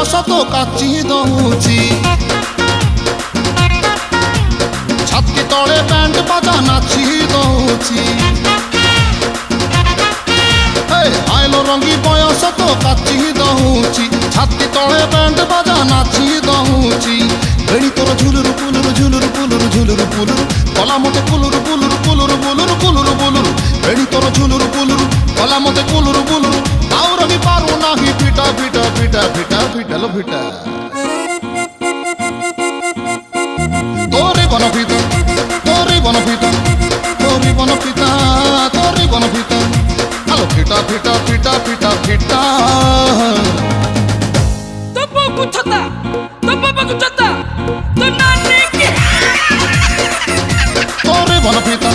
ବୟସ ତ କାଚି ଦଉଛି ଛାତି ତଳେ ବ୍ୟାଣ୍ଡ ବାଜା ନାଚି ଦଉଛି ଆଇଲ ରଙ୍ଗୀ ବୟସ ତ କାଚି ଦଉଛି ଛାତି ତଳେ ବ୍ୟାଣ୍ଡ ବାଜା ନାଚି ଦଉଛି ବେଣୀ ତୋର ଝୁଲୁରୁ ପୁଲୁରୁ ଝୁଲୁରୁ ପୁଲୁରୁ ଝୁଲୁରୁ ପୁଲୁରୁ କଲା ମତେ କୁଲୁରୁ ପୁଲୁରୁ କୁଲୁରୁ ବୁଲୁରୁ କୁଲୁରୁ ବୁଲୁରୁ ବେଣୀ ତୋର ଝୁଲୁରୁ ପୁଲୁରୁ କଲା ମତେ କୁଲୁରୁ ବୁଲୁରୁ ଆଉ ରହି ପାରୁ ନାହିଁ ଫିଟା ଫିଟା ଫିଟା ଫିଟା ଫିଟାଲ ଫିଟା তোরে বনপিতা তোরে বনপিতা তোরে বনপিতা তোরে বনপিতা আলো ফিটা ফিটা ফিটা ফিটা ফিটা তো বাবু ছতা তো বাবু ছতা তো নানি কি তোরে বনপিতা